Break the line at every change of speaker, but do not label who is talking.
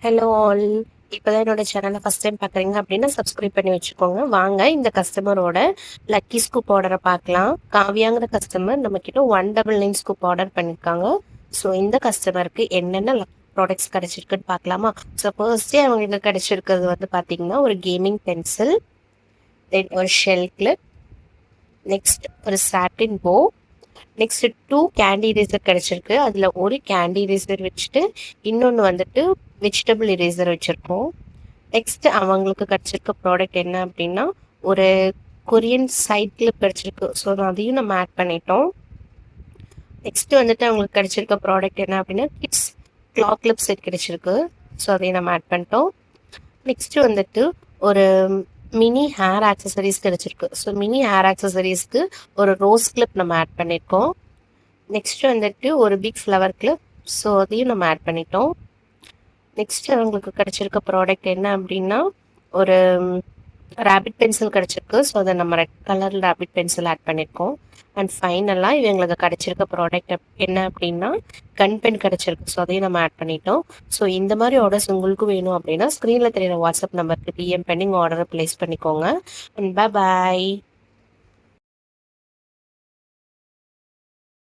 Hello all. இப்போதான் என்னோட சேனலை ஃபஸ்ட் டைம் பார்க்குறீங்க அப்படின்னா சப்ஸ்கிரைப் பண்ணி வச்சுக்கோங்க. வாங்க இந்த கஸ்டமரோட லக்கி ஸ்கூப் ஆர்டரை பார்க்கலாம். காவியாங்கிற கஸ்டமர் நம்மக்கிட்ட 199 ஸ்கூப் ஆர்டர் பண்ணியிருக்காங்க. ஸோ இந்த கஸ்டமருக்கு என்னென்ன ப்ராடக்ட்ஸ் கிடைச்சிருக்குன்னு பார்க்கலாமா? ஸோ ஃபர்ஸ்டே அவங்களுக்கு கிடைச்சிருக்கிறது வந்து பார்த்தீங்கன்னா ஒரு கேமிங் பென்சில், தென் ஒரு ஷெல் கிளிப், நெக்ஸ்ட் ஒரு சாட்டின் போ, நெக்ஸ்ட் 2 கேண்டி இரேசர் கிடைச்சிருக்கு. அதில் ஒரு கேண்டி இரேசர் வச்சுட்டு இன்னொன்று வந்துட்டு வெஜிடபிள் இரேசர் வச்சுருக்கோம். நெக்ஸ்ட் அவங்களுக்கு கிடைச்சிருக்க ப்ராடக்ட் என்ன அப்படின்னா ஒரு கொரியன் சைட் கிளிப் கிடைச்சிருக்கு. ஸோ அதையும் நம்ம ஆட் பண்ணிட்டோம். நெக்ஸ்ட் வந்துட்டு அவங்களுக்கு கிடைச்சிருக்க ப்ராடக்ட் என்ன அப்படின்னா கிட்ஸ் கிளாக் கிளிப் செட் கிடைச்சிருக்கு. ஸோ அதையும் நம்ம ஆட் பண்ணிட்டோம். நெக்ஸ்ட் வந்துட்டு ஒரு மினி ஹேர் ஆக்சசரிஸ் கிடைச்சிருக்கு. ஸோ மினி ஹேர் ஆக்சசரிஸ்க்கு ஒரு ரோஸ் கிளிப் நம்ம ஆட் பண்ணியிருக்கோம். நெக்ஸ்ட் வந்துட்டு ஒரு பிக் ஃப்ளவர் கிளிப். ஸோ அதையும் நம்ம ஆட் பண்ணிட்டோம். நெக்ஸ்ட் அவங்களுக்கு கிடைச்சிருக்க ப்ராடக்ட் என்ன அப்படின்னா ஒரு ரேபிட் பென்சில் கிடைச்சிருக்கு. ஸோ அதை நம்ம red colour rapid pencil add பண்ணியிருக்கோம். அண்ட் ஃபைனலாக இவங்களுக்கு கிடைச்சிருக்க ப்ராடக்ட் என்ன அப்படின்னா கன் பென் கிடைச்சிருக்கு. ஸோ அதையும் நம்ம ஆட் பண்ணிட்டோம். ஸோ இந்த மாதிரி ஆர்டர்ஸ் உங்களுக்கு வேணும் அப்படின்னா ஸ்க்ரீனில் தெரியுற வாட்ஸ்அப் நம்பருக்கு டிஎம் பண்ணி ஆர்டரை ப்ளேஸ் பண்ணிக்கோங்க. அண்ட் பாய்.